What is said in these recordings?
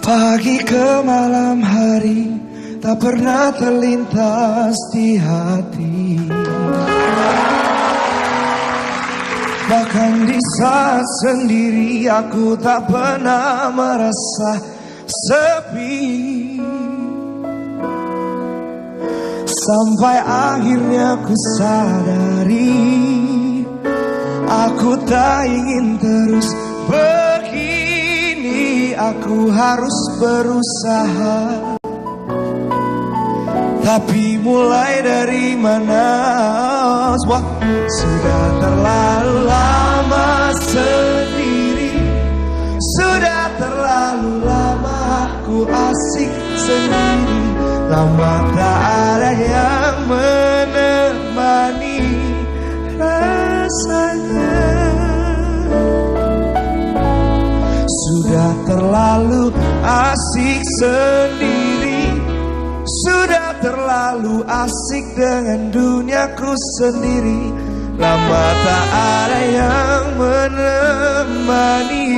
Pagi ke malam hari tak pernah terlintas di hati. Bahkan di saat sendiri aku tak pernah merasa sepi. Sampai akhirnya ku sadari aku tak ingin terus begini. Aku harus berusaha. Tapi mulai dari mana? Sudah terlalu lama sendiri. Sudah terlalu lama aku asik sendiri. Lama tak ada yang menemani rasanya. Sudah terlalu asik sendiri. Sudah terlalu asik dengan duniaku sendiri. Lama tak ada yang menemani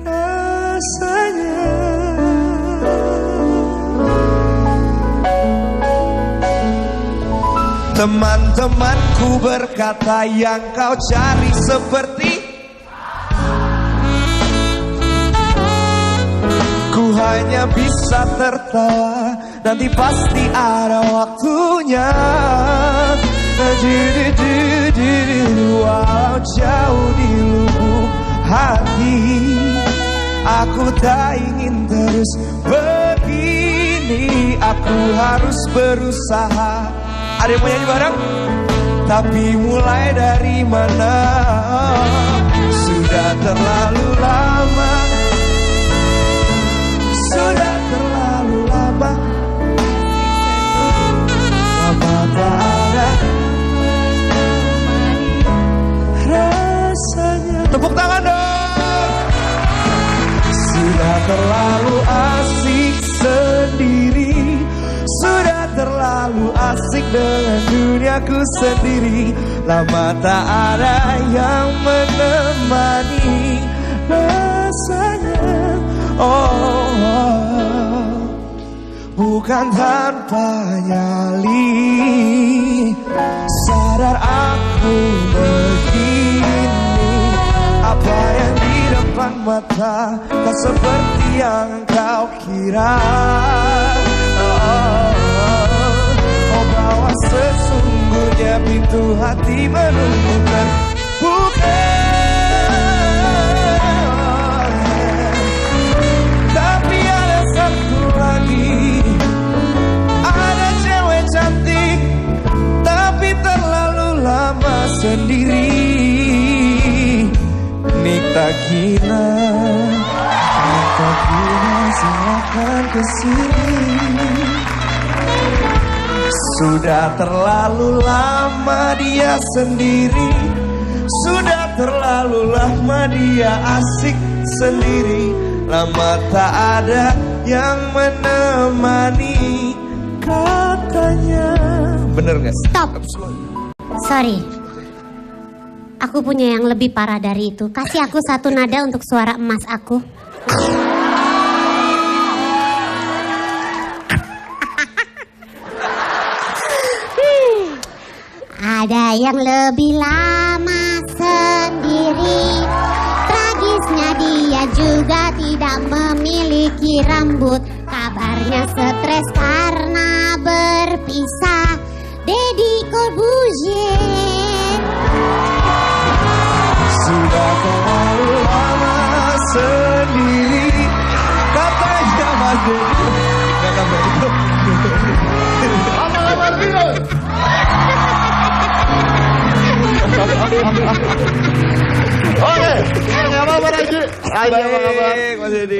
rasanya. Teman-temanku berkata yang kau cari seperti ku hanya bisa tertawa, nanti pasti ada waktunya. Walau jauh di lubuk hati, aku tak ingin terus begini. Aku harus berusaha. Ada yang mau nyanyi bareng? Tapi mulai dari mana? Sudah terlalu lama. Sudah terlalu lama. Lama tak ada rasanya. Tepuk tangan dong. Sudah terlalu asik sendiri. Sudah terlalu asik dengan duniaku sendiri. Lama tak ada yang menemani rasanya. Bukan tanpa nyali sadar aku begini. Apa yang di depan mata tak seperti yang kau kira. Bahwa sesungguhnya pintu hati menunggu terbuka. Tapi ada satu lagi, ada cewek cantik tapi terlalu lama sendiri. Nikta Gina, silakan kesini. Sudah terlalu lama dia sendiri. Sudah terlalu lama dia asik sendiri. Lama tak ada yang menemani katanya. Bener gak? Stop. Sorry. Aku punya yang lebih parah dari itu. Kasih aku satu nada untuk suara emas aku. Ada yang lebih lama sendiri. Tragisnya dia juga tidak memiliki rambut. Kabarnya stres karena berpisah. Deddy Corbuzier. Sudah terlalu lama sendiri. Katanya Mas Deddy. Apa virus? Oke, nggak apa-apa Raji.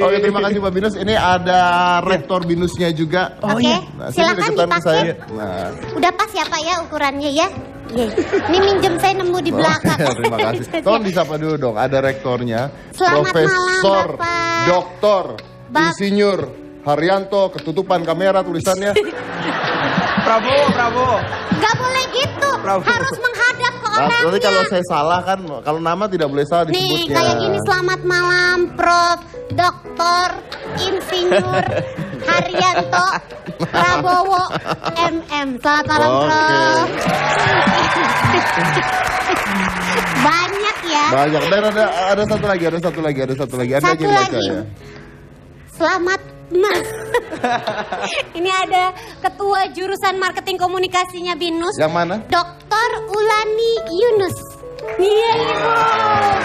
Oke, terima kasih Pak Binus. Ini ada rektor Binusnya juga. Oke, Nah, silakan dipakai. Nah. Udah pas ya Pak ya ukurannya ya. Ini minjem saya nemu di belakang. Terima kasih. Tolong disapa dulu dong. Ada rektornya, Selamat Profesor malam, Bapak. Doktor Insinyur Haryanto. Ketutupan kamera tulisannya. Prabowo. Gak boleh gitu. Prabowo. Harus menghadap ke orangnya. Nanti kalau saya salah kan, kalau nama tidak boleh salah disebutnya. Nih kayak gini, selamat malam Prof. Doktor Insinyur Haryanto Prabowo MM. Selamat malam Prof. Banyak ya. Banyak. Dan ada satu lagi. Anda Satu aja yang baca lagi. ya. Selamat Mas. Ini ada Ketua Jurusan Marketing Komunikasinya BINUS. Yang mana? Dr. Ulani Yunus. Iya Ibu,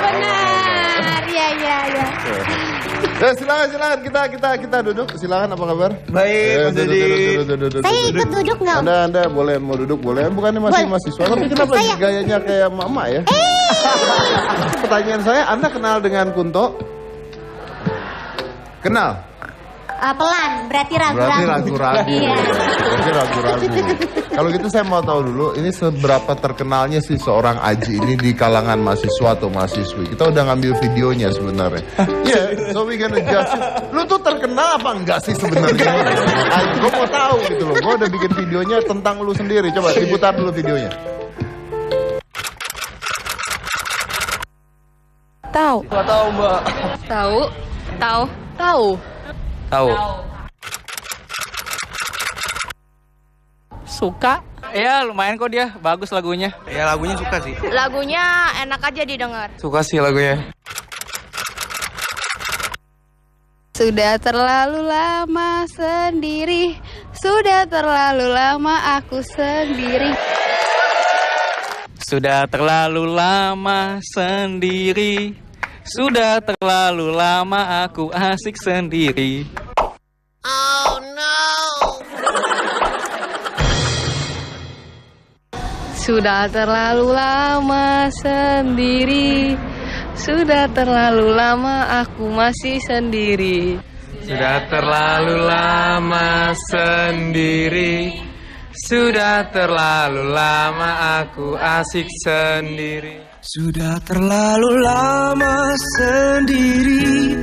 benar. Iya. Silakan kita duduk. Silakan, apa kabar? Baik, Mas Dedi. Duduk. Saya ikut duduk nggak? Anda boleh mau duduk boleh. Bukannya masih Boleh. mahasiswa, tapi kenapa gayanya kayak mama ya? Pertanyaan saya, Anda kenal dengan Kunto? Kenal? Pelan, berarti ragu-ragu. Berarti ragu-ragu. Iya. Berarti ragu-ragu. Kalau gitu saya mau tahu dulu, ini seberapa terkenalnya sih seorang Aji ini di kalangan mahasiswa atau mahasiswi? Kita udah ngambil videonya sebenarnya. Iya, so we gonna judge. Lu tuh terkenal apa enggak sih sebenarnya? Gue mau tahu gitu loh. Gue udah bikin videonya tentang lu sendiri. Coba diputar dulu videonya. Tahu. Nggak tahu, Mbak. Tahu. Suka? Ya lumayan kok dia, bagus lagunya. Ya lagunya suka sih. Lagunya enak aja didengar. Suka sih lagunya. Sudah terlalu lama sendiri. Sudah terlalu lama aku sendiri. Sudah terlalu lama sendiri. Sudah terlalu lama aku asik sendiri. Sudah terlalu lama sendiri. Sudah terlalu lama aku masih sendiri. Sudah terlalu lama sendiri. Sudah terlalu lama aku asik sendiri. Sudah terlalu lama sendiri.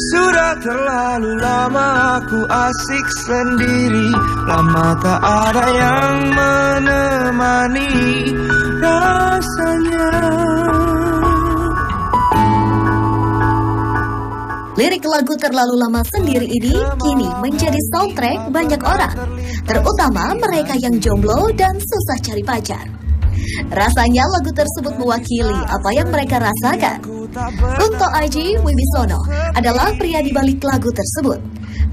Sudah terlalu lama aku asik sendiri. Lama tak ada yang menemani rasanya. Lirik lagu Terlalu Lama Sendiri ini kini menjadi soundtrack banyak orang, terutama mereka yang jomblo dan susah cari pacar. Rasanya lagu tersebut mewakili apa yang mereka rasakan. Kunto Aji Wibisono adalah pria di balik lagu tersebut.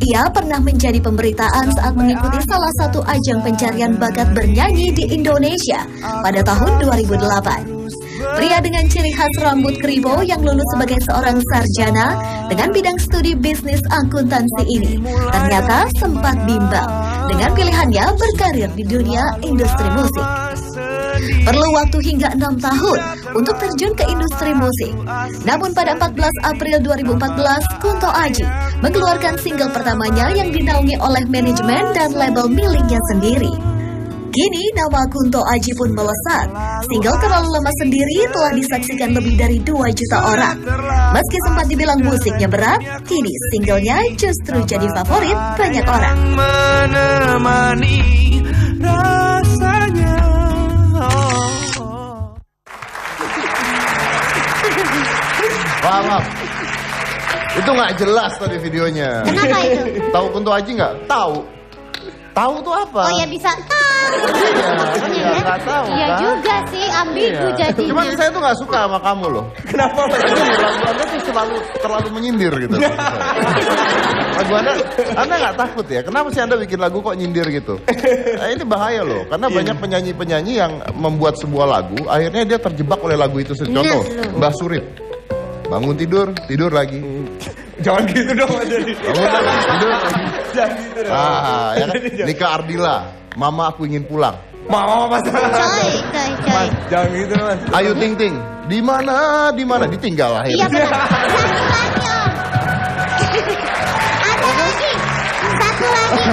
Ia pernah menjadi pemberitaan saat mengikuti salah satu ajang pencarian bakat bernyanyi di Indonesia pada tahun 2008. Pria dengan ciri khas rambut kribo yang lulus sebagai seorang sarjana dengan bidang studi bisnis akuntansi ini ternyata sempat bimbang dengan pilihannya berkarir di dunia industri musik. Perlu waktu hingga 6 tahun untuk terjun ke industri musik. Namun pada 14 April 2014, Kunto Aji mengeluarkan single pertamanya yang dinaungi oleh manajemen dan label miliknya sendiri. Kini nama Kunto Aji pun melesat. Single Terlalu Lama Sendiri telah disaksikan lebih dari 2 juta orang. Meski sempat dibilang musiknya berat, kini singlenya justru jadi favorit banyak orang. Menemani rasanya. Maaf. Itu nggak jelas tadi videonya. Kenapa itu? Tahu Kunto Aji nggak? Tahu. Tahu tuh apa? Oh ya bisa tahu. Iya, nggak tahu. Iya kan? juga sih, ambigu jadinya. Cuman saya tuh nggak suka sama kamu loh. Kenapa? Lagu Anda tuh terlalu menyindir gitu. Lagu Anda nggak takut ya? Kenapa sih Anda bikin lagu kok nyindir gitu? Nah, ini bahaya loh, karena banyak penyanyi-penyanyi yang membuat sebuah lagu, akhirnya dia terjebak oleh lagu itu. Contoh, Mbah Surip. Bangun tidur lagi. Jangan gitu dong, Mas Dedi. Bangun lagi, tidur lagi. Jangan gitu dong. Ya kan? Nika Ardila, Mama Aku Ingin Pulang. Mama Mas. Coy. Mas, jangan gitu Mas. Ayu Ting Ting, di mana ditinggal Iya akhirnya. benar. Satu lagi Om. Ada lagi. Satu lagi.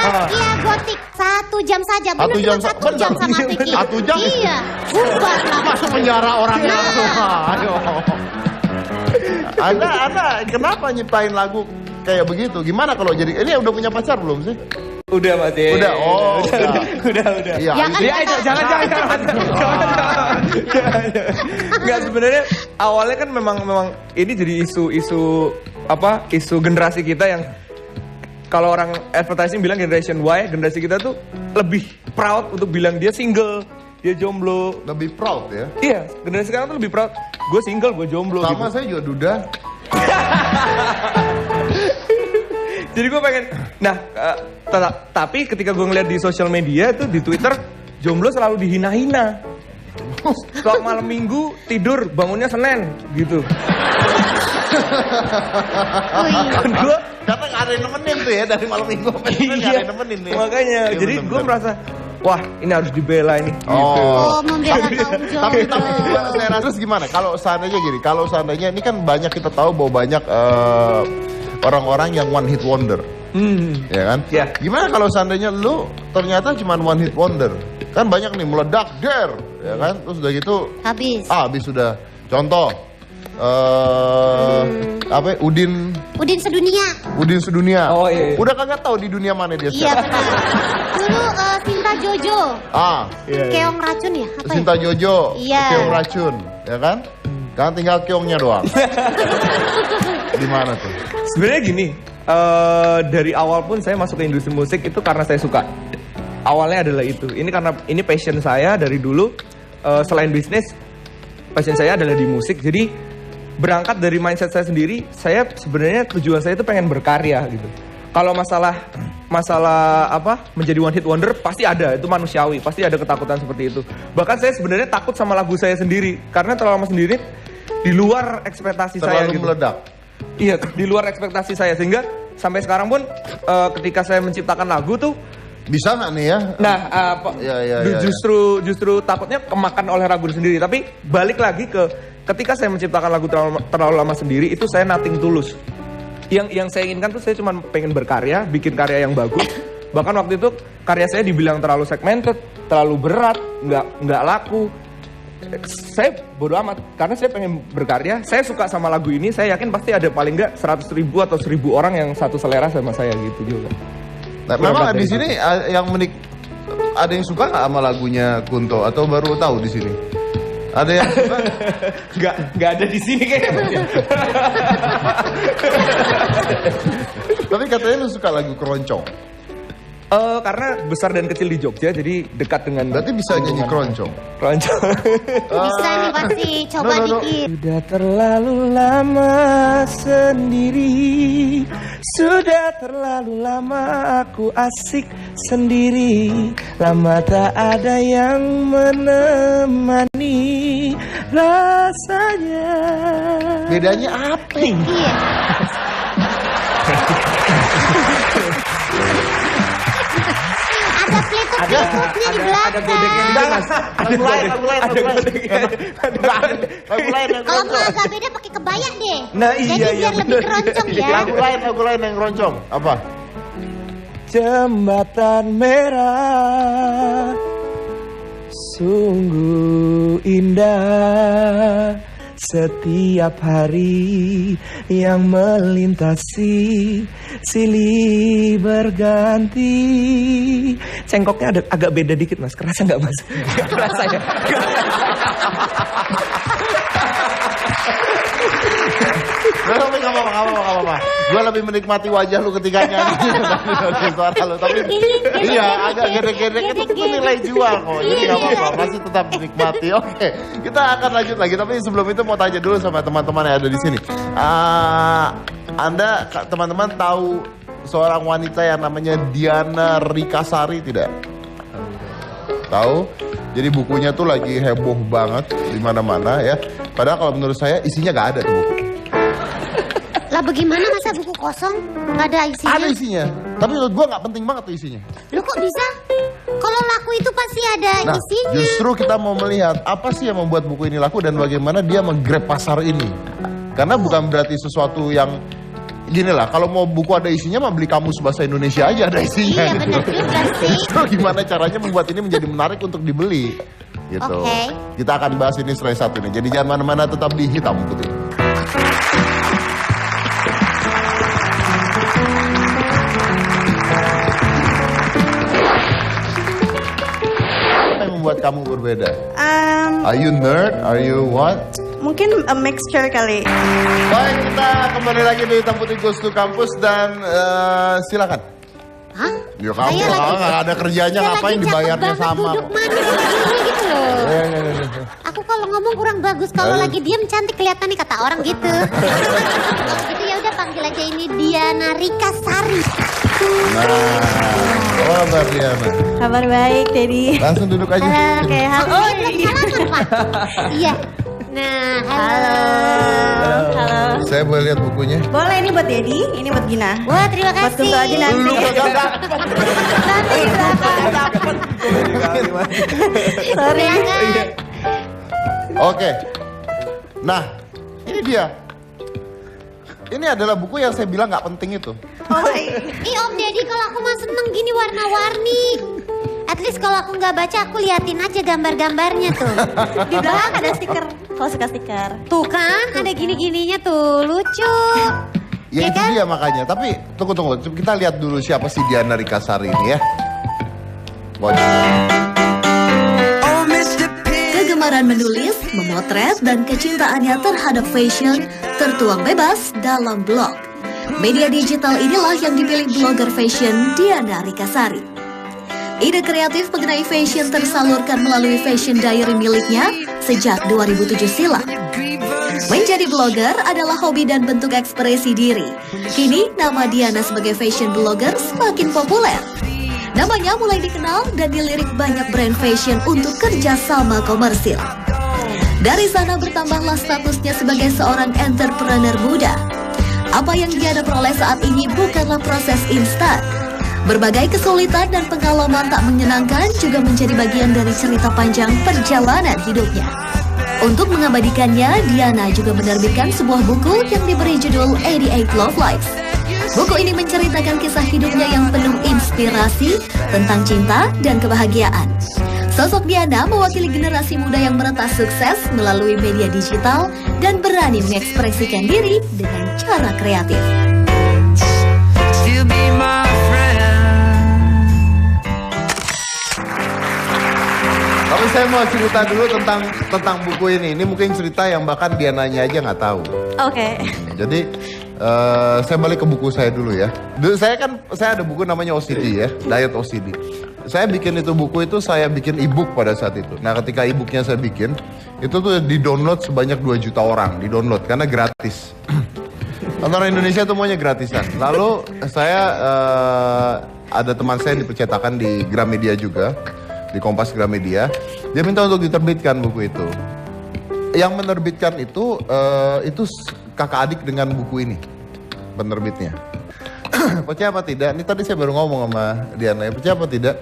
Zaskia Gotik. 1 jam saja. Benar 1 jam, cuma 1 jam sama Vicky. 1 jam? Iya. Bubar. Masuk penjara orangnya. Nah. Aduh. Anda kenapa nyiptain lagu kayak begitu? Gimana kalau jadi ini udah punya pacar belum sih? Udah Mas ya. Udah, Udah. Iya, Ya kan Ya, jangan. Enggak, sebenarnya awalnya kan memang ini jadi isu generasi kita yang kalau orang advertising bilang generation Y, generasi kita tuh lebih proud untuk bilang dia single, dia jomblo. lebih proud ya. Iya, generasi sekarang tuh lebih proud. Gue single, gue jomblo Sama gitu. saya juga duda. Jadi gue pengen, tapi ketika gue ngeliat di sosial media tuh di Twitter, jomblo selalu dihina-hina. Kalau malam minggu tidur bangunnya Senin gitu. Kan gue Karena nggak ada yang nemenin tuh ya dari malam minggu sampai Senin nggak ada yang nemenin nih. makanya, Iya, jadi gue bener-bener. merasa, wah ini harus dibela ini. Oh, membela kaum Tapi jomblo. saya rasa terus gimana? Kalau seandainya ini kan banyak kita tahu bahwa banyak orang-orang yang one hit wonder, ya kan? Ya. Gimana kalau seandainya lu ternyata cuma one hit wonder? Kan banyak nih meledak, ya kan? Terus udah gitu, habis sudah. Contoh, apa? Udin sedunia. Oh, iya. Udah kagak tahu di dunia mana dia Iya sekarang. benar. Dulu Sinta Jojo, Iya. keong racun ya? Apa ya? Sinta Jojo, Iya. keong racun, ya kan? Kan tinggal keongnya doang. Di mana tuh? Sebenarnya gini, dari awal pun saya masuk ke industri musik itu karena saya suka. Awalnya adalah itu. Ini karena ini passion saya dari dulu. Selain bisnis, passion saya adalah di musik. Jadi berangkat dari mindset saya sendiri, saya sebenarnya tujuan saya itu pengen berkarya gitu. Kalau masalah apa menjadi one hit wonder pasti ada, itu manusiawi, pasti ada ketakutan seperti itu. Bahkan saya sebenarnya takut sama lagu saya sendiri karena terlalu lama sendiri di luar ekspektasi saya Terlalu gitu. meledak. Iya, di luar ekspektasi saya sehingga sampai sekarang pun ketika saya menciptakan lagu tuh, Bisa nggak nih ya? nah Iya. justru takutnya kemakan oleh lagu sendiri. Tapi balik lagi ke ketika saya menciptakan lagu terlalu lama sendiri itu saya nothing tulus. Yang saya inginkan tuh saya cuma pengen berkarya, bikin karya yang bagus. Bahkan waktu itu karya saya dibilang terlalu segmented, terlalu berat, nggak laku. Saya bodo amat karena saya pengen berkarya. Saya suka sama lagu ini. Saya yakin pasti ada paling nggak 100.000 atau 1.000 orang yang satu selera sama saya gitu juga. Nah, memang di sini yang ada yang suka nggak sama lagunya Kunto atau baru tahu di sini? Ada yang suka? Nggak ada di sini kayaknya. Tapi katanya lu suka lagu keroncong. Karena besar dan kecil di Jogja, jadi dekat dengan. Berarti bisa nyanyi keroncong. Keroncong. Bisa nih pasti, coba dikit. Sudah terlalu lama sendiri, sudah terlalu lama aku asik sendiri, lama tak ada yang menemani rasanya. Bedanya apa? Iya. Ada peletuk-peletuknya di belakang. Ada godeknya di mas. Lagu lain. Kalau nggak agak beda pakai kebaya deh. Nah, Jadi iya, biar lebih bener. keroncong ya. Lagu lain yang keroncong. Apa? Jembatan merah sungguh indah, setiap hari yang melintasi silih berganti. Cengkoknya agak beda dikit mas, kerasa nggak mas? Kerasa ya? Tapi nggak apa-apa. Gue lebih menikmati wajah lu ketika nyanyi dari suara lu. Tapi iya, agak gedek-gedek itu tuh nilai jual kok. Jadi nggak apa-apa, masih tetap menikmati. Oke, kita akan lanjut lagi. Tapi sebelum itu mau tanya dulu sama teman-teman yang ada di sini. Anda teman-teman tahu seorang wanita yang namanya Diana Rikasari tidak? Tahu? Jadi bukunya tuh lagi heboh banget di mana-mana ya. Padahal kalau menurut saya isinya nggak ada tuh buku. Lah bagaimana masa buku kosong nggak ada isinya? Ada isinya, tapi menurut gua nggak penting banget tuh isinya. Lu kok bisa? Kalau laku itu pasti ada Nah, isinya. justru kita mau melihat apa sih yang membuat buku ini laku dan bagaimana dia menggrab pasar ini. Karena bukan berarti sesuatu yang gini lah, kalau mau buku ada isinya mah beli kamus bahasa Indonesia aja ada isinya. Iya benar juga sih. Justru gimana caranya membuat ini menjadi menarik untuk dibeli. Gitu. Oke. Kita akan bahas ini setelah satu ini. Jadi jangan mana-mana, tetap di Hitam Putih. membuat kamu berbeda? Are you nerd? Are you what? Mungkin a mixture kali. Baik, kita kembali lagi di Hitam Putih Goes to Campus dan silakan. Hah? Ya kamu Saya lagi- nggak ada kerjanya, Saya ngapain lagi dibayarnya cakep sama? banget, duduk manis begini gitu loh. Aku kalau ngomong kurang bagus, kalau Aduh. lagi diem cantik kelihatan nih kata orang gitu. Gitu ya udah panggil aja ini Diana Rika Sari. Nah, oh kabar Diana. Kabar baik, Dedi. Langsung duduk aja. Halo, oke, halo. Oh, belum salaman Pak. Iya. Nah, halo. Halo. Saya boleh lihat bukunya? Boleh, ini buat Dedi, ini buat Gina. Wah, terima Buat kasih. kumpul aja nanti. Lu kagak dapet. Nanti di belakang. Sorry. Silakan. Oke. Nah, ini dia. Ini adalah buku yang saya bilang nggak penting itu. Oh, Ih Om Deddy, kalau aku mah seneng gini warna-warni. At least kalau aku nggak baca, aku liatin aja gambar-gambarnya tuh. di belakang ada stiker. Kalau suka stiker. Tuh kan, ada gini-gininya tuh, lucu. Ya Iya itu kan? dia makanya. Tapi tunggu. Kita lihat dulu siapa sih Diana Rika Sari ini ya. Watch. Kegemaran menulis, memotret, dan kecintaannya terhadap fashion tertuang bebas dalam blog. Media digital inilah yang dipilih blogger fashion Diana Rika Sari. Ide kreatif mengenai fashion tersalurkan melalui fashion diary miliknya sejak 2007 silam. Menjadi blogger adalah hobi dan bentuk ekspresi diri. Kini nama Diana sebagai fashion blogger semakin populer. Namanya mulai dikenal dan dilirik banyak brand fashion untuk kerjasama komersil. Dari sana bertambahlah statusnya sebagai seorang entrepreneur muda. Apa yang Diana peroleh saat ini bukanlah proses instan. Berbagai kesulitan dan pengalaman tak menyenangkan juga menjadi bagian dari cerita panjang perjalanan hidupnya. Untuk mengabadikannya, Diana juga menerbitkan sebuah buku yang diberi judul 88 Love Lives. Buku ini menceritakan kisah hidupnya yang penuh inspirasi tentang cinta dan kebahagiaan. Sosok Diana mewakili generasi muda yang meretas sukses melalui media digital dan berani mengekspresikan diri dengan cara kreatif. Tapi saya mau cerita dulu tentang buku ini. Ini mungkin cerita yang bahkan Diananya aja nggak tahu. Oke. Jadi saya balik ke buku saya dulu ya. Dulu saya ada buku namanya OCD ya, Diet OCD. Saya bikin itu buku itu saya bikin e-book pada saat itu. Nah ketika e-booknya saya bikin, itu tuh di-download sebanyak 2 juta orang di-download karena gratis. Orang Indonesia tuh maunya gratisan. Lalu saya ada teman saya di percetakan di Gramedia juga, di Kompas Gramedia. Dia minta untuk diterbitkan buku itu. Yang menerbitkan itu kakak adik dengan buku ini, penerbitnya. Percaya apa tidak? Ini tadi saya baru ngomong sama Diana ya. Percaya apa tidak?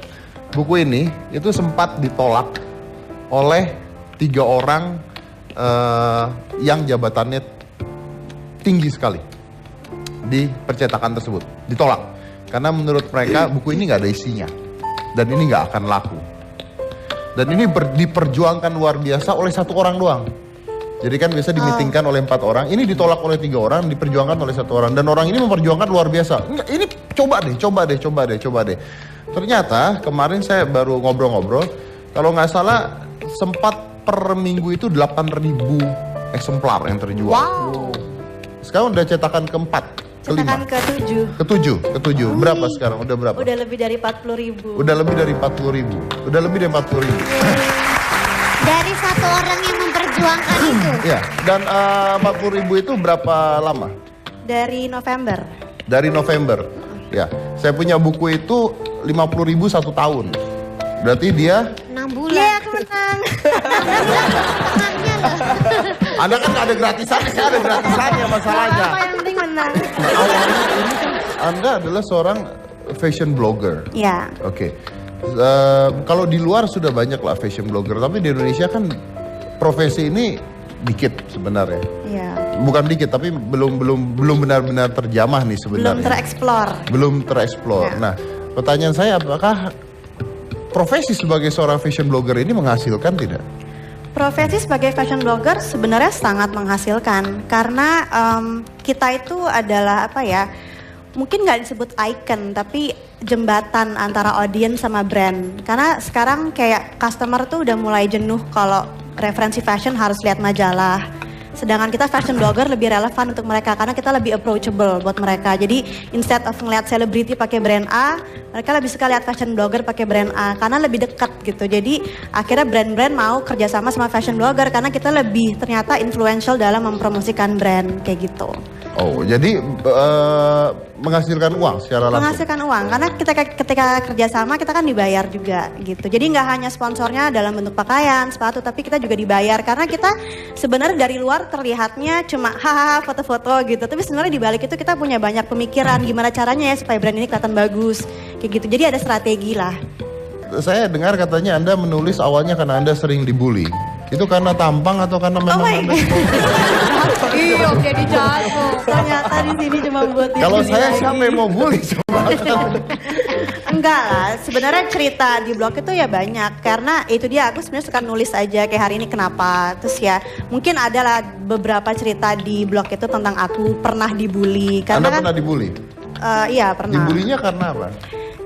Buku ini itu sempat ditolak oleh 3 orang yang jabatannya tinggi sekali di percetakan tersebut. Ditolak karena menurut mereka buku ini nggak ada isinya dan ini nggak akan laku. Dan ini diperjuangkan luar biasa oleh 1 orang doang. Jadi kan biasa dimitingkan oleh 4 orang, ini ditolak oleh 3 orang, diperjuangkan oleh 1 orang, dan orang ini memperjuangkan luar biasa. Ini coba deh. Ternyata kemarin saya baru ngobrol-ngobrol, kalau nggak salah sempat per minggu itu 8.000 eksemplar yang terjual. Wow. Sekarang udah cetakan keempat, Cetakan ketujuh. Berapa sekarang? Udah berapa? Udah lebih dari 40.000. Udah lebih dari 40.000. Dari 1 orang yang memperjuangkan itu. Ya, dan 40.000 itu berapa lama? Dari November. Dari November. Ya, saya punya buku itu 50.000 1 tahun. Berarti dia 6 bulan. Iya, aku menang. Tengahnya loh. Anda kan nggak ada gratisannya, saya ada gratisannya masalahnya. Apa yang penting menang. Nah, awalnya ini kan Anda adalah seorang fashion blogger. Ya. Oke. Kalau di luar sudah banyak lah fashion blogger, tapi di Indonesia kan profesi ini dikit sebenarnya. Iya. Bukan dikit, tapi belum benar-benar terjamah nih sebenarnya. Belum tereksplor. Ya. Nah, pertanyaan saya apakah profesi sebagai seorang fashion blogger ini menghasilkan tidak? Profesi sebagai fashion blogger sebenarnya sangat menghasilkan karena kita itu adalah mungkin nggak disebut icon, tapi jembatan antara audience sama brand. Karena sekarang kayak customer tuh udah mulai jenuh kalau referensi fashion harus lihat majalah. Sedangkan kita fashion blogger lebih relevan untuk mereka karena kita lebih approachable buat mereka. Jadi instead of ngeliat selebriti pakai brand A, mereka lebih suka lihat fashion blogger pakai brand A karena lebih dekat gitu. Jadi akhirnya brand-brand mau kerjasama sama fashion blogger karena kita lebih ternyata influential dalam mempromosikan brand kayak gitu. Oh, jadi menghasilkan uang secara langsung? Menghasilkan uang, karena ketika kerjasama kita kan dibayar juga gitu. Jadi nggak hanya sponsornya dalam bentuk pakaian, sepatu, tapi kita juga dibayar. Karena kita sebenarnya dari luar terlihatnya cuma hahaha foto-foto gitu. Tapi sebenarnya di balik itu kita punya banyak pemikiran gimana caranya ya supaya brand ini kelihatan bagus kayak gitu. Jadi ada strategi lah. Saya dengar katanya Anda menulis awalnya karena Anda sering dibully. Itu karena tampang atau karena memang Anda? Iya, jadi jatuh. Ternyata di sini cuma buat Kalau saya sampai mau bully coba. Enggak lah, sebenarnya cerita di blog itu ya banyak. Karena itu dia, aku sebenarnya suka nulis aja kayak hari ini kenapa. Terus ya mungkin adalah beberapa cerita di blog itu tentang aku pernah dibully. Anda pernah dibully? Iya pernah. Dibulinya karena apa?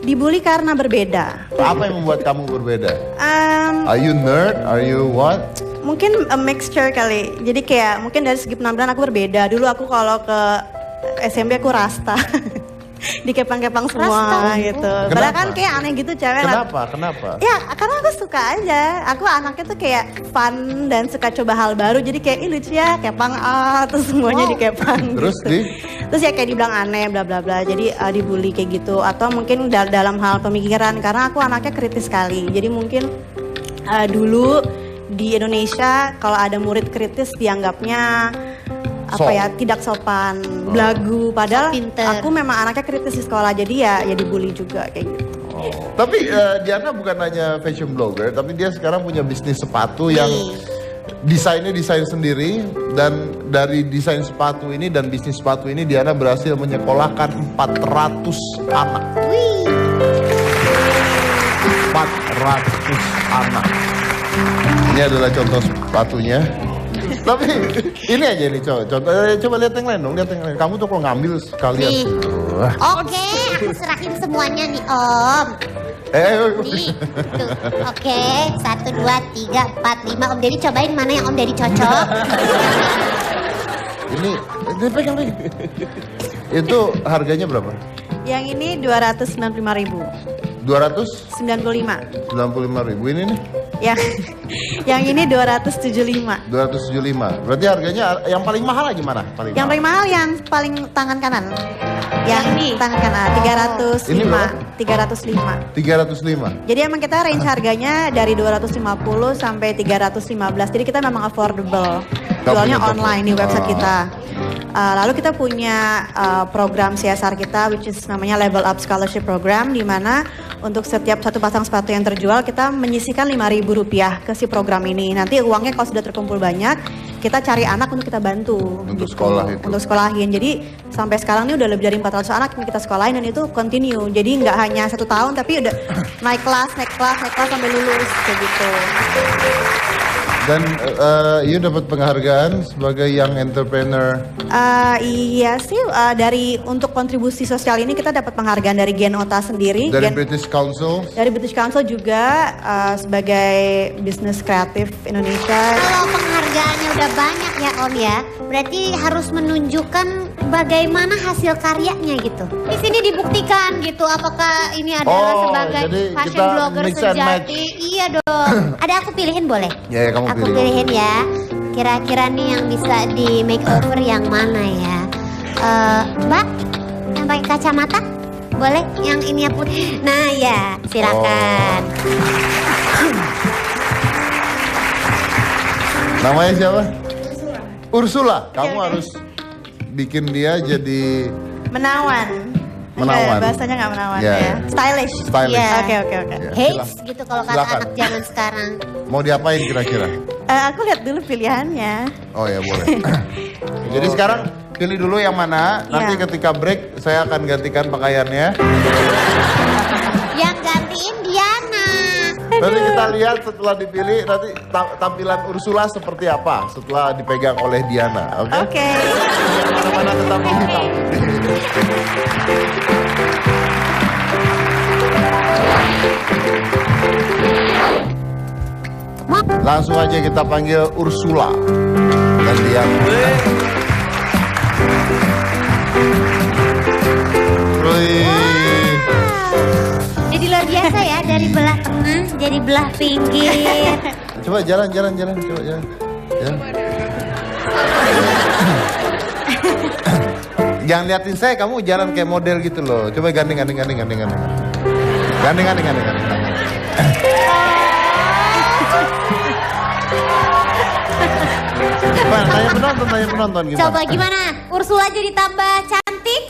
Dibully karena berbeda. Apa yang membuat kamu berbeda? Are you nerd? Are you what? Mungkin a mixture kali. Jadi kayak mungkin dari segi penampilan aku berbeda. Dulu aku kalau ke SMP aku rasta. Dikepang-kepang semua gitu. Padahal kan kayak aneh gitu cewek. Kenapa? Ya karena aku suka aja. Aku anaknya tuh kayak fun dan suka coba hal baru. Jadi kayak lucu ya kepang terus semuanya dikepang. Terus gitu. Terus ya kayak dibilang aneh bla bla bla. Jadi dibully kayak gitu. Atau mungkin dalam hal pemikiran karena aku anaknya kritis sekali. Jadi mungkin dulu di Indonesia kalau ada murid kritis dianggapnya tidak sopan, belagu, padahal aku memang anaknya kritis di sekolah jadi ya dibully juga kayak gitu. Tapi Diana bukan hanya fashion blogger, tapi dia sekarang punya bisnis sepatu yang desainnya desain sendiri, dan dari desain sepatu ini dan bisnis sepatu ini Diana berhasil menyekolahkan 400 anak. 400 anak. Ini adalah contoh sepatunya. Tapi ini aja nih coba lihat yang lain dong, lihat yang lain. Kamu tuh kalau ngambil sekalian. Oke, aku serahin semuanya nih Om. Nih, tuh. Oke, 1, 2, 3, 4, 5. Om Deddy cobain mana yang Om Deddy cocok. Ini pegang lagi. Itu harganya berapa? Yang ini 295.000. 295.000 ini nih. Yang ini 275. 275. Berarti harganya yang paling mahal lagi mana? Yang paling mahal yang paling tangan kanan. Yang ini tangan kanan 305. Ini 305. Jadi emang kita range harganya dari 250 sampai 315. Jadi kita memang affordable. Jualnya online di website kita. Lalu kita punya program CSR kita which is namanya Level Up Scholarship Program, di mana untuk setiap satu pasang sepatu yang terjual kita menyisihkan Rp5.000 ke si program ini. Nanti uangnya kalau sudah terkumpul banyak, kita cari anak untuk kita bantu untuk gitu, sekolah itu. Untuk sekolahin. Jadi sampai sekarang ini udah lebih dari 400 anak yang kita sekolahin dan itu continue. Jadi nggak hanya 1 tahun tapi udah naik kelas sampai lulus kayak gitu. Dan you dapat penghargaan sebagai Young Entrepreneur. Iya sih, untuk kontribusi sosial ini kita dapat penghargaan dari Genota sendiri. Dari British Council. Dari British Council juga sebagai Business Kreatif Indonesia. Kalau penghargaannya udah banyak ya Om ya, berarti harus menunjukkan bagaimana hasil karyanya gitu. Di sini dibuktikan gitu, apakah ini adalah sebagai fashion blogger sejati. Iya dong. Ada aku pilihin boleh? Ya, kamu aku pilihin ya. Kira-kira nih yang bisa di makeover yang mana ya? Mbak, yang pakai kacamata? Boleh? Yang ini pun. Nah ya, silakan. Namanya siapa? Ursula. Kamu harus bikin dia jadi menawan. Bahasanya nggak menawan ya. Stylish. Oke. Hits gitu kalau kata anak zaman sekarang. Mau diapain kira-kira? Aku lihat dulu pilihannya. Oh ya boleh. Jadi sekarang pilih dulu yang mana. Nanti ketika break saya akan gantikan pakaiannya. Yang gantiin Diana. Nanti kita lihat setelah dipilih nanti tampilan Ursula seperti apa setelah dipegang oleh Diana. Oke? Oke. Mana tetap hitam. Langsung aja kita panggil Ursula dan Diana. Jadi luar biasa ya, dari belah tengah jadi belah pinggir. Coba jalan, coba jalan. Jangan liatin saya, kamu jalan kayak model gitu loh. Coba gandeng. Gandeng. Tanya penonton gimana? Coba gimana? Ursula jadi tambah cantik?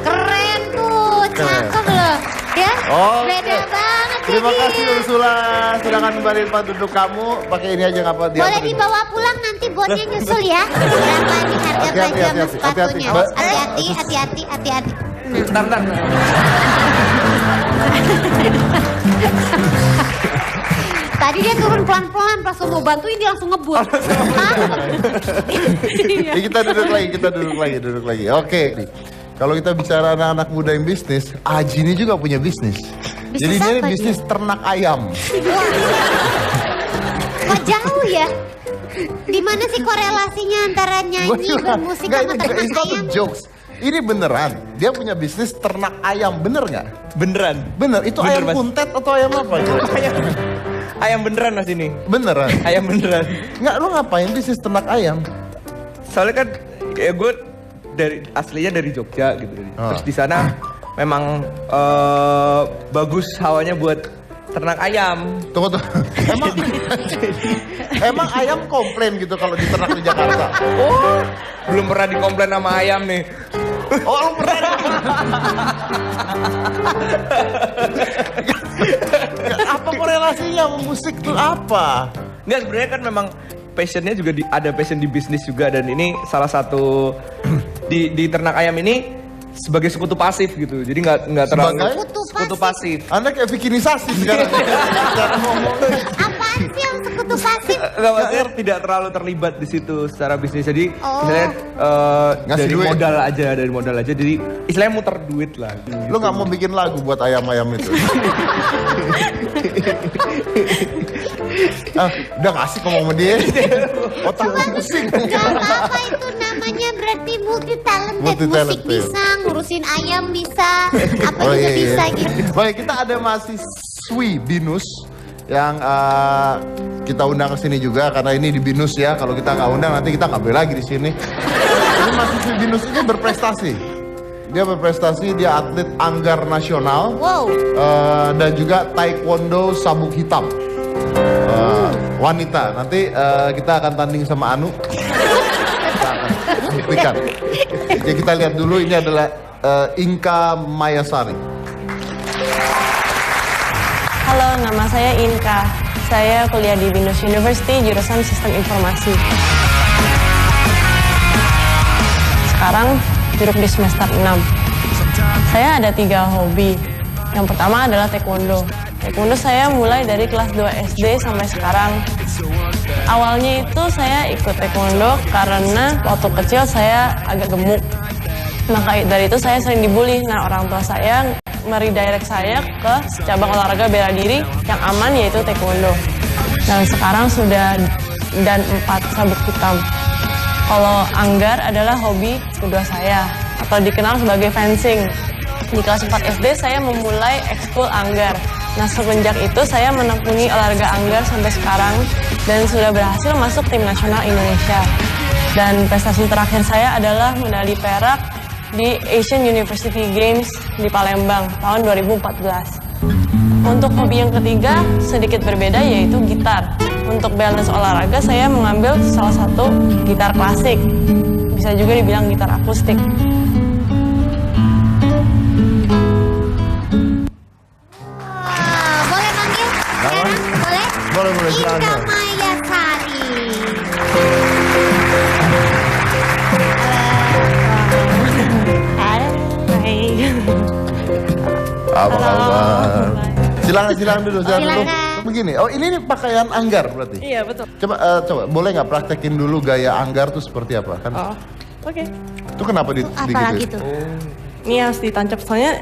Keren tuh, cakep loh. Ya, beda banget jadi. Terima kasih Ursula, silakan kembali tempat duduk kamu. Pakai ini aja ngapa dia? Boleh dibawa pulang nanti buatnya nyusul ya. Berapa nih harga baju sama sepatunya? Hati-hati. Bentar. Tadi dia turun pelan-pelan, pas mau bantuin dia langsung ngebut. Kita duduk lagi. Oke. Kalau kita bicara anak-anak muda yang bisnis, Aji ini juga punya bisnis. Jadi dia bisnis ternak ayam. Kok jauh ya? Di mana sih korelasinya antara nyanyi, bermusik sama ternak ayam? Jokes. Ini beneran. Dia punya bisnis ternak ayam, bener nggak? Beneran. Bener. Itu Bener, ayam Mas. kuntet atau ayam apa? Ayam beneran Mas ini. Beneran. Ayam beneran. Nggak, lu ngapain bisnis ternak ayam? Soalnya kan ya gue aslinya dari Jogja gitu. Terus di sana memang bagus hawanya buat ternak ayam. Tunggu. Emang ayam komplain gitu kalau diternak di Jakarta? Oh, belum pernah dikomplain sama ayam nih. Oh, lu pernah? Apa korelasinya sama musik tuh apa? Nggak, sebenarnya kan memang passionnya juga ada passion di bisnis juga, dan ini salah satu di ternak ayam ini sebagai sekutu pasif gitu. Jadi nggak terlalu sekutu pasif. Anda kayak bikinisasi sekarang. Cara ngomong. Apaan sih yang sekutu pasif? Nggak, maksudnya tidak terlalu terlibat di situ secara bisnis. Jadi misalnya dari duit. dari modal aja. Jadi istilahnya muter duit lah. Lu nggak mau bikin lagu buat ayam-ayam itu? Udah ngasih ngomong sama dia. Otak lu pusing. Gak apa-apa, itu namanya berarti multi talented. Musik bisa, ngurusin ayam bisa, apa juga bisa gitu. Baik, kita ada mahasiswi BINUS yang kita undang ke sini juga karena ini di BINUS ya. Kalau kita nggak undang nanti kita nggak boleh lagi di sini. Ini mahasiswi BINUS ini berprestasi. Dia berprestasi, dia atlet anggar nasional. Wow. Dan juga taekwondo sabuk hitam. Wanita. Nanti kita akan tanding sama Anu. Kita akan buktikan. Jadi kita lihat dulu, ini adalah Inka Mayasari. Halo, nama saya Inka. Saya kuliah di BINUS University, jurusan Sistem Informasi. Sekarang duduk di semester 6. Saya ada 3 hobi. Yang pertama adalah taekwondo. Taekwondo saya mulai dari kelas 2 SD sampai sekarang. Awalnya itu saya ikut taekwondo karena waktu kecil saya agak gemuk. Maka dari itu saya sering dibully. Nah, orang tua saya meredirect saya ke cabang olahraga bela diri yang aman, yaitu taekwondo. Dan sekarang sudah 4 sabuk hitam. Kalau anggar adalah hobi kedua saya, atau dikenal sebagai fencing. Di kelas 4 SD saya memulai ekskul anggar. Nah, semenjak itu saya menekuni olahraga anggar sampai sekarang dan sudah berhasil masuk tim nasional Indonesia. Dan prestasi terakhir saya adalah medali perak di Asian University Games di Palembang tahun 2014. Untuk hobi yang ketiga sedikit berbeda, yaitu gitar. Untuk balance olahraga saya mengambil salah satu gitar klasik. Bisa juga dibilang gitar akustik. Boleh manggil sekarang? Boleh? Boleh, Inka Mayasari. Apa kabar? Silakan dulu. Begini, ini pakaian Anggar berarti? Iya, betul. Coba boleh nggak praktekin dulu gaya Anggar tuh seperti apa? Kan? Oke. Itu kenapa Apalagi tuh? Ini harus ditancap soalnya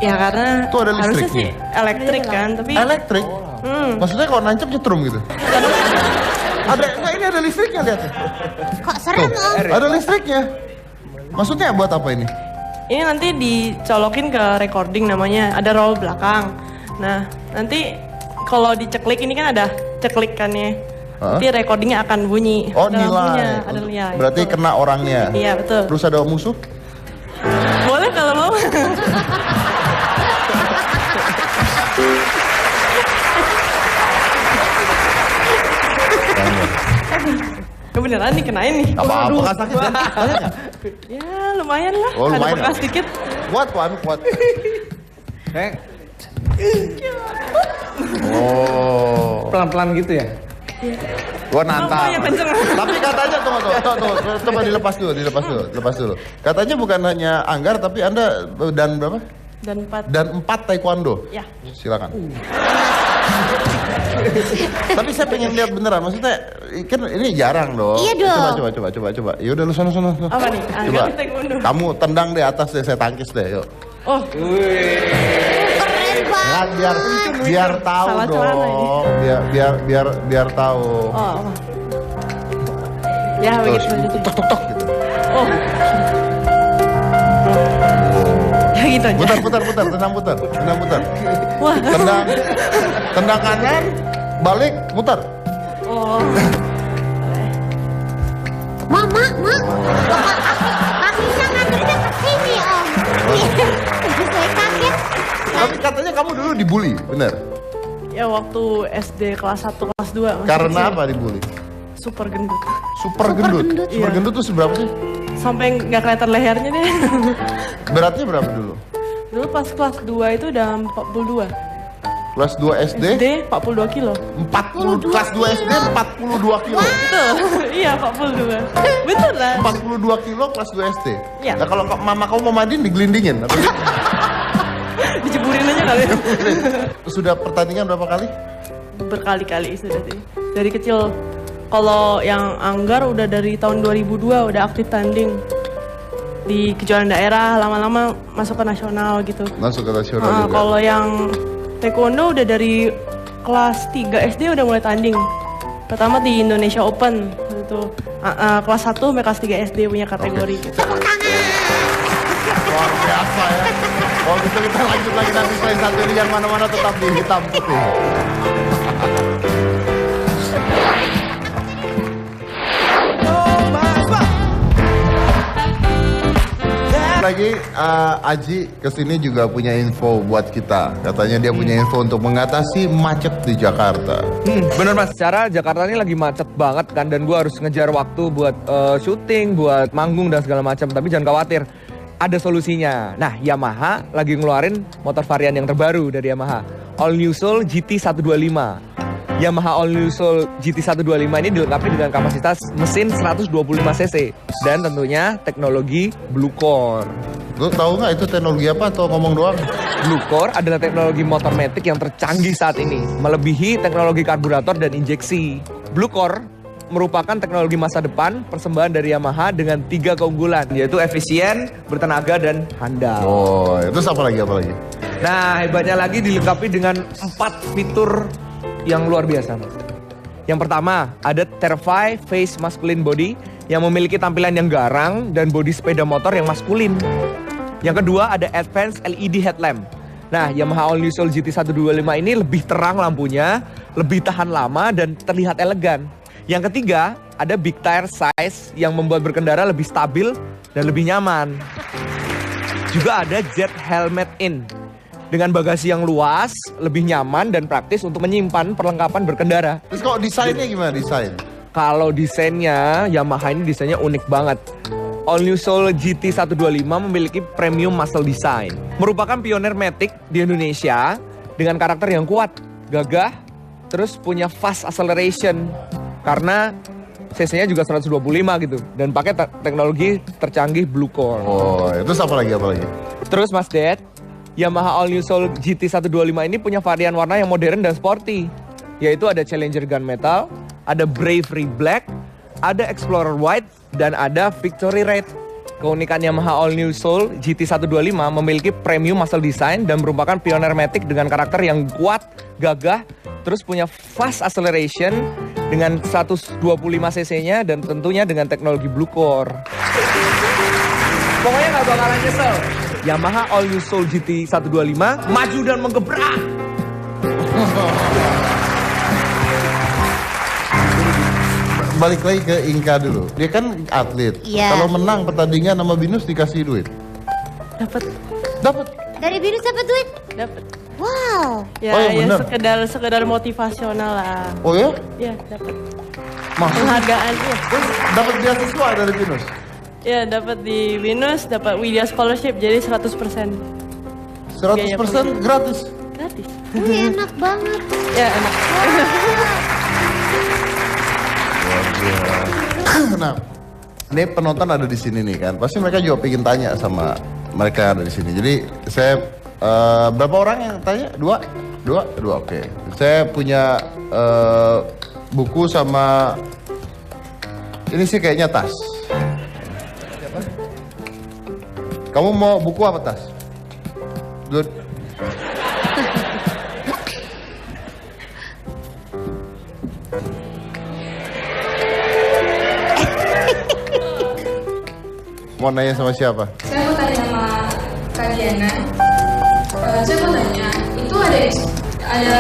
ya karena tuh ada harusnya listriknya? sih elektrik kan, tapi elektrik? Maksudnya kalau nancap nyetrum gitu? Ini ada listriknya, lihat. Kok serem Om? Ada listriknya. Maksudnya buat apa ini? ini nanti dicolokin ke recording namanya, ada roll belakang. Nah, nanti kalau diceklik ini kan ada ceklikannya. Nanti recordingnya akan bunyi. Oh, nilai. Ada nilai. Berarti kena orangnya. Iya, betul. Terus ada musuh? Boleh kalau mau. Kebeneran nih kenain nih. Apa-apa kan sakit kan? Ya lumayan lah. Oh, lumayan. Ada bekas dikit. Kuat. Oh. Pelan-pelan gitu ya? Gua nantang. Oh, kenceng. Tapi katanya tunggu, coba dilepas dulu. Katanya bukan hanya Anggar tapi Anda dan berapa? Dan 4 taekwondo. Ya. Silakan. Tapi saya pengen lihat beneran, maksudnya kan ini jarang dong. Iya dong. Coba. Ya udah lu sana. Apa nih? Coba. Taekwondo. Kamu tendang deh atas deh, saya tangkis deh, yuk. Oh. Keren banget. Biar tahu Salah dong. Biar tahu. Oh. Ya begitu. Tok gitu. Oh. Ya gitu aja. Putar, tendang putar. Wah. Tendang kanan, balik, muter. Oh. Mak. Kakinya ngadepnya ke sini Om. Saya kaget. Tapi katanya kamu dulu dibully, bener? Ya waktu SD kelas 1, kelas 2. Karena apa dibully? Super gendut. Super gendut. Super gendut tuh seberapa sih? Sampai nggak kelihatan lehernya deh. Beratnya berapa dulu? Dulu pas kelas 2 itu udah 42. Kelas 2 SD? SD 42 kilo. 40, kelas 2 SD 42 kilo. Betul. Iya 42. Betul lah. 42 kilo kelas 2 SD. Iya. Nah kalau mama kamu mau mandiin digelindingin atau Diceburin aja kali. Sudah pertandingan berapa kali? Berkali-kali sudah sih. Dari kecil. Kalau yang Anggar udah dari tahun 2002 udah aktif tanding di kejuaraan daerah, lama-lama masuk ke nasional gitu. Masuk ke nasional juga. Kalau yang taekwondo udah dari kelas 3 SD udah mulai tanding. Pertama di Indonesia Open itu kelas 1 sampai kelas 3 SD punya kategori. Okay. Luar biasa ya. Kalau gitu kita lanjut lagi nanti selain satu ini yang mana-mana tetap di hitam putih. Lagi Aji kesini juga punya info buat kita. Katanya dia punya info untuk mengatasi macet di Jakarta. Bener mas, secara Jakarta ini lagi macet banget kan. Dan gue harus ngejar waktu buat syuting, buat manggung dan segala macam. Tapi jangan khawatir, ada solusinya. Nah, Yamaha lagi ngeluarin motor varian yang terbaru dari Yamaha, All New Soul GT 125. Yamaha All New Soul GT 125 ini dilengkapi dengan kapasitas mesin 125 cc dan tentunya teknologi Blue Core. Lu tahu nggak itu teknologi apa atau ngomong doang? Blue Core adalah teknologi motor matic yang tercanggih saat ini, melebihi teknologi karburator dan injeksi. Blue Core merupakan teknologi masa depan persembahan dari Yamaha dengan 3 keunggulan, yaitu efisien, bertenaga, dan handal. Oh, itu apa lagi? Nah, hebatnya lagi dilengkapi dengan 4 fitur yang luar biasa. Yang pertama, ada Terfy Face Masculine Body yang memiliki tampilan yang garang dan bodi sepeda motor yang maskulin. Yang kedua, ada Advanced LED Headlamp. Nah, Yamaha All New Soul GT 125 ini lebih terang lampunya, lebih tahan lama dan terlihat elegan. Yang ketiga, ada Big Tire Size yang membuat berkendara lebih stabil dan lebih nyaman. Juga ada Jet Helmet In dengan bagasi yang luas, lebih nyaman dan praktis untuk menyimpan perlengkapan berkendara. Terus kalau desainnya gimana desain? Kalau desainnya, Yamaha ini desainnya unik banget. All New Soul GT 125 memiliki premium muscle design. Merupakan pionir matic di Indonesia dengan karakter yang kuat, gagah, terus punya fast acceleration. Karena cc-nya juga 125 gitu. Dan pakai teknologi tercanggih Blue Core. Oh, itu apa lagi? Terus Mas Ded, Yamaha All New Soul GT 125 ini punya varian warna yang modern dan sporty. Yaitu ada Challenger Gunmetal, ada Bravery Black, ada Explorer White, dan ada Victory Red. Keunikan Yamaha All New Soul GT 125 memiliki premium muscle design dan merupakan pioner matic dengan karakter yang kuat, gagah, terus punya fast acceleration dengan 125 cc-nya dan tentunya dengan teknologi Blue Core. Pokoknya nggak bakalan nyesel. Yamaha All New Soul GT 125 maju dan menggebrak. Balik lagi ke Inka dulu. Dia kan atlet. Iya. Kalau menang pertandingan sama Binus dikasih duit. Dapat. Dapat. Dari Binus dapat duit? Dapat. Wow. Ya, Oh, ya bener. sekedar motivasional lah. Oh ya? Ya, dapat. Maksudnya Penghargaan ya. dapat beasiswa dari Binus. Ya, dapat di Binus, dapat Widya Scholarship jadi 100%. 100% gratis. Gratis. Wih, enak banget. Ya, enak. Nah, ini penonton ada di sini nih kan. Pasti mereka juga pengen tanya sama mereka yang ada di sini. Jadi saya berapa orang yang tanya? Dua, oke. Saya punya buku sama ini sih kayaknya tas. Kamu mau buku apa tas? Good. Mau nanya sama siapa? Saya mau tanya sama Kak Diana. Saya mau tanya, itu ada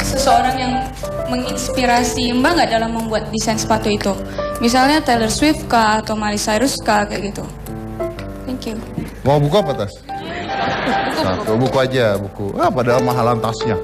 seseorang yang menginspirasi Mbak nggak dalam membuat desain sepatu itu? Misalnya Taylor Swift kah atau Miley Cyrus kah kayak gitu? Thank you. Mau buku apa tas? Satu buku aja, buku. Padahal mahalan tasnya.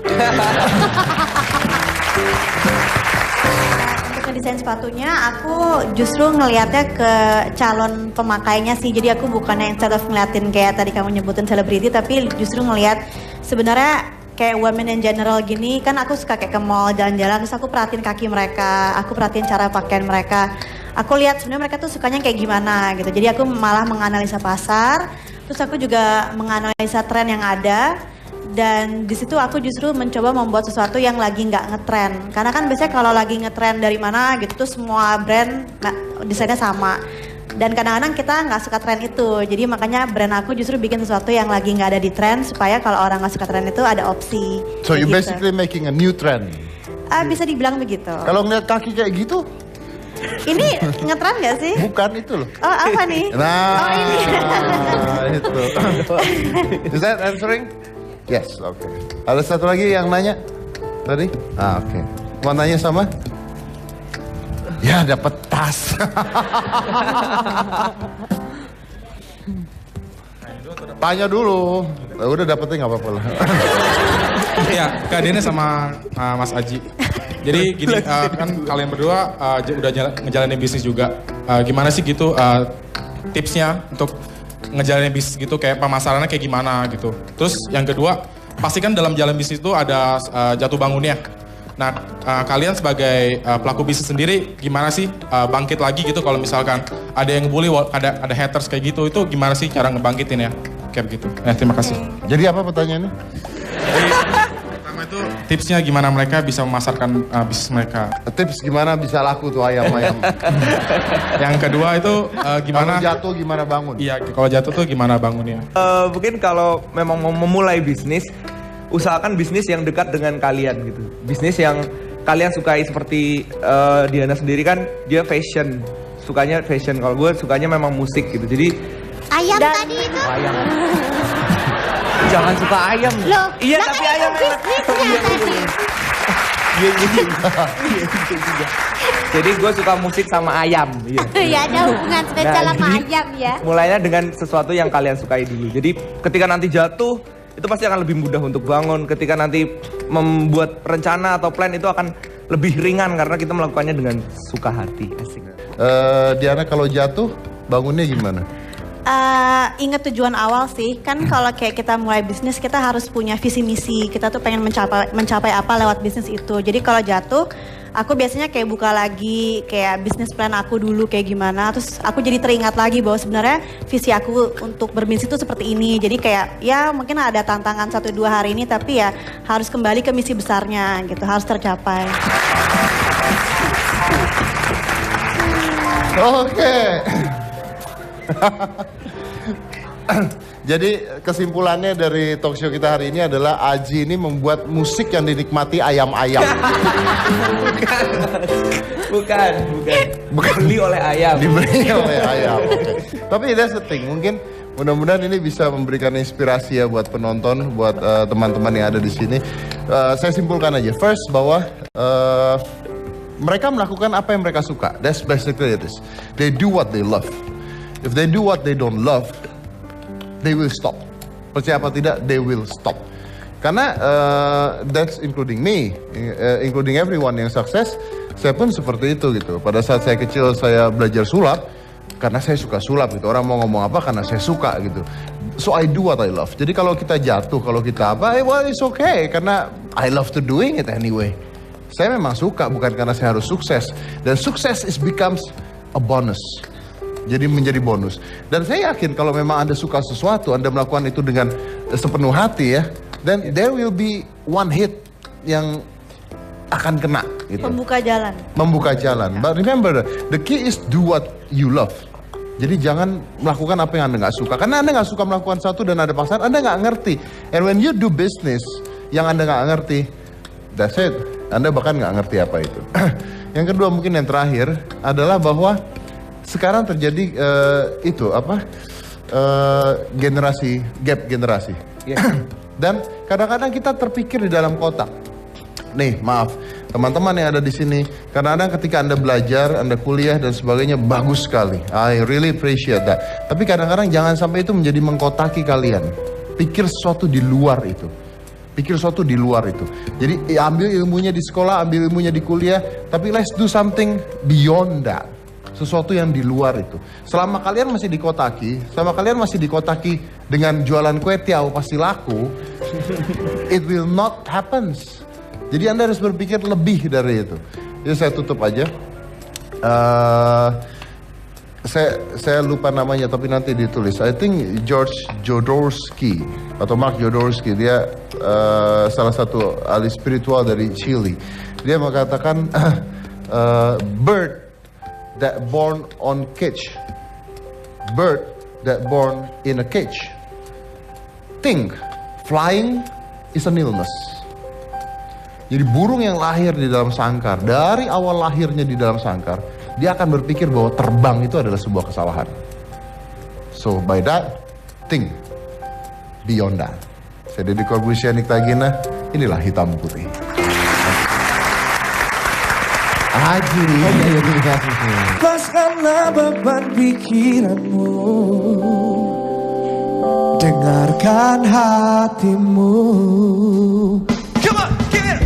Desain sepatunya aku justru ngelihatnya ke calon pemakainya sih. Jadi aku bukannya instead of ngeliatin kayak tadi kamu nyebutin selebriti, tapi justru ngelihat sebenarnya kayak women in general gini. Kan aku suka kayak ke mall jalan-jalan, terus aku perhatiin kaki mereka, aku perhatiin cara pakaian mereka. Aku lihat sebenarnya mereka tuh sukanya kayak gimana gitu. Jadi aku malah menganalisa pasar, terus aku juga menganalisa tren yang ada. Dan di situ aku justru mencoba membuat sesuatu yang lagi nggak ngetren. Karena kan biasanya kalau lagi ngetren dari mana gitu tuh semua brand desainnya sama. Dan kadang-kadang kita nggak suka tren itu. Jadi makanya brand aku justru bikin sesuatu yang lagi nggak ada di tren supaya kalau orang nggak suka tren itu ada opsi. So you gitu. basically making a new trend. Bisa dibilang begitu. Kalau ngeliat kaki kayak gitu, Ini ngetren nggak sih? bukan itu loh. Oh apa nih? Nah, Oh ini. itu. Is that answering? Yes, oke. Ada satu lagi yang nanya tadi? Oke. Mau nanya sama? Ya, dapat tas. Tanya dulu. Udah dapetnya nggak apa-apa lah. Iya, Kak Dene sama Mas Aji. Jadi gini, kan kalian berdua udah ngejalanin bisnis juga. Gimana sih gitu tipsnya untuk ngejalanin bisnis gitu, kayak pemasarannya kayak gimana gitu. Terus yang kedua, pasti kan dalam jalan bisnis itu ada jatuh bangunnya. Nah, kalian sebagai pelaku bisnis sendiri gimana sih bangkit lagi gitu kalau misalkan ada yang bully, ada haters kayak gitu, itu gimana sih cara ngebangkitin ya? Kayak begitu. Terima kasih. Jadi apa pertanyaannya? Pertama itu tipsnya gimana mereka bisa memasarkan bisnis mereka. Tips gimana bisa laku tuh ayam-ayam. Yang kedua itu gimana? Kalau jatuh gimana bangun? Iya, kalau jatuh tuh gimana bangunnya? Mungkin kalau memang mau memulai bisnis, usahakan bisnis yang dekat dengan kalian gitu. Bisnis yang kalian sukai, seperti Diana sendiri kan dia fashion, sukanya fashion. Kalau gue sukanya memang musik gitu. Jadi Ayam tadi itu. ayam. Jangan suka ayam. Loh, Iya lah tapi kan ayam itu bisnisnya tadi. Iya juga. Jadi gue suka musik sama ayam. Iya. Ya ada hubungan spesial Nah, sama jadi, ayam ya. Mulainya dengan sesuatu yang kalian sukai dulu. Jadi ketika nanti jatuh, itu pasti akan lebih mudah untuk bangun. Ketika nanti membuat rencana atau plan itu akan lebih ringan karena kita melakukannya dengan suka hati. Asik. Diana kalau jatuh bangunnya gimana? Ingat tujuan awal sih, kan kalau kayak kita mulai bisnis kita harus punya visi misi, kita tuh pengen mencapai apa lewat bisnis itu. Jadi kalau jatuh, aku biasanya kayak buka lagi kayak bisnis plan aku dulu kayak gimana, terus aku jadi teringat lagi bahwa sebenarnya visi aku untuk berbisnis itu seperti ini. Jadi kayak ya mungkin ada tantangan 1-2 hari ini, tapi ya harus kembali ke misi besarnya gitu, harus tercapai. Oke. Jadi kesimpulannya dari talk show kita hari ini adalah Aji ini membuat musik yang dinikmati ayam-ayam. Bukan. Dibeli oleh ayam. Dibeli oleh ayam. Okay. Tapi that's the thing. Mungkin mudah-mudahan ini bisa memberikan inspirasi ya buat penonton, buat teman-teman yang ada di sini. Saya simpulkan aja. First bahwa mereka melakukan apa yang mereka suka. That's basically it is. They do what they love. If they do what they don't love, they will stop. Percaya apa tidak, they will stop. Karena that's including me, including everyone yang sukses. Saya pun seperti itu gitu. Pada saat saya kecil saya belajar sulap karena saya suka sulap gitu. Orang mau ngomong apa karena saya suka gitu. So I do what I love. Jadi kalau kita jatuh, kalau kita apa, well it's okay karena I love to doing it anyway. Saya memang suka, bukan karena saya harus sukses. Dan sukses becomes a bonus. Jadi menjadi bonus. Dan saya yakin kalau memang Anda suka sesuatu, Anda melakukan itu dengan sepenuh hati ya, then there will be one hit yang akan kena gitu. Membuka jalan. Membuka jalan. But remember, the key is do what you love. Jadi jangan melakukan apa yang Anda nggak suka. Karena Anda nggak suka melakukan sesuatu dan ada paksaan, Anda nggak ngerti. And when you do business yang Anda nggak ngerti, that's it. Anda bahkan nggak ngerti apa itu. Yang kedua mungkin yang terakhir adalah bahwa sekarang terjadi gap generasi. Yeah. Dan kadang-kadang kita terpikir di dalam kotak. Nih, maaf, teman-teman yang ada di sini, kadang-kadang ketika Anda belajar, Anda kuliah dan sebagainya bagus sekali. I really appreciate that. Tapi kadang-kadang jangan sampai itu menjadi mengkotaki kalian. Pikir sesuatu di luar itu. Pikir sesuatu di luar itu. Jadi ambil ilmunya di sekolah, ambil ilmunya di kuliah, tapi let's do something beyond that. Sesuatu yang di luar itu. Selama kalian masih dikotaki dengan jualan kue tiaw pasti laku, it will not happen. Jadi Anda harus berpikir lebih dari itu. Jadi saya tutup aja. Saya lupa namanya tapi nanti ditulis. I think George Jodorowsky atau Mark Jodorowsky, dia salah satu ahli spiritual dari Chile. Dia mengatakan bird that born on cage, bird that born in a cage, think flying is an illness. Jadi burung yang lahir di dalam sangkar, dari awal lahirnya di dalam sangkar, dia akan berpikir bahwa terbang itu adalah sebuah kesalahan. So by that, think beyond that. Saya Deddy Corbusier Niktagina, inilah Hitam Putih. Aji, lepaskanlah beban pikiranmu, dengarkan hatimu. Come on, give it.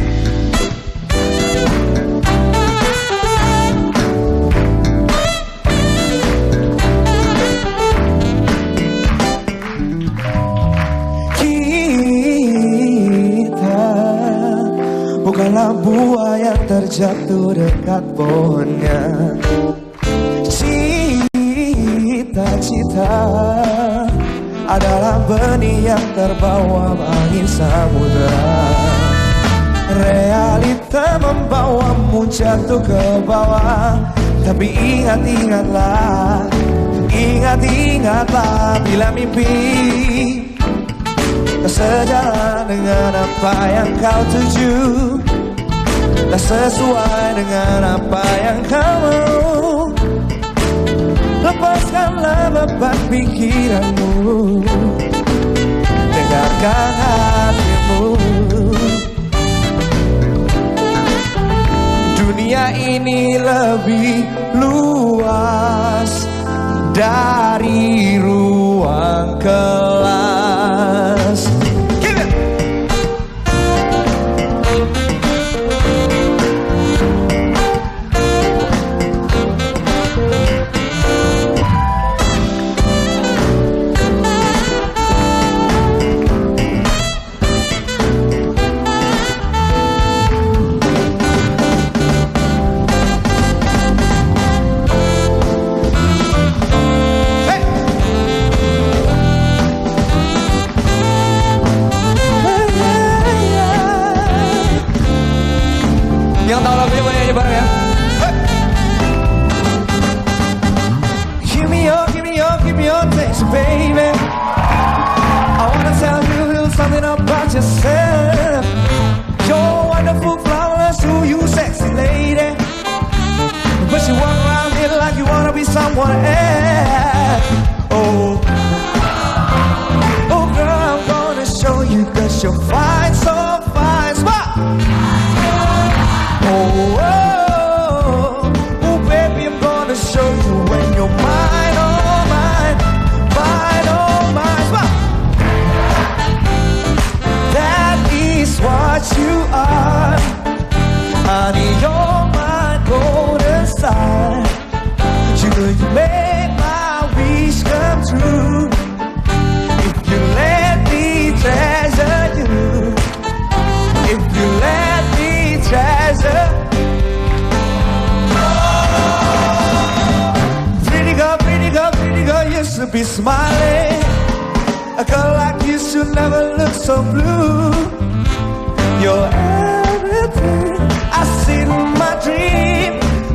Kita bukanlah buah yang terjatuh dekat pohonnya. Cita-cita adalah benih yang terbawa angin samudera. Realita membawamu jatuh ke bawah. Tapi ingat-ingatlah, ingat-ingatlah bila mimpi tak sejalan dengan apa yang kau tuju, tak sesuai dengan apa yang kau mau. Lepaskanlah beban pikiranmu, dengarkan hatimu. Dunia ini lebih luas dari ruang kelas. sexy baby. I wanna tell you a little something about yourself. You're a wonderful flowers to you, sexy lady. But you walk around here like you wanna be someone else. Oh, oh girl, I'm gonna show you 'cause you're fine, so fine. Smile. Oh, oh, oh, baby, I'm gonna show you when you're mine, oh mine, mine, oh mine. Smile. That is what you are, honey. You're my golden star. You make my wish come true. If you let me treasure you, if you let me treasure. Pretty girl, pretty girl, pretty girl, you should be smiling. A girl like you should never look so blue. You're everything I see in my dream.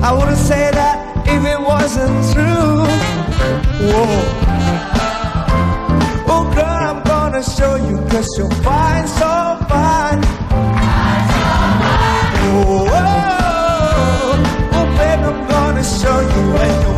I wouldn't say that if it wasn't true. Whoa. Oh girl, I'm gonna show you 'cause you're fine, so fine. Oh, oh, oh baby, I'm gonna show you when you're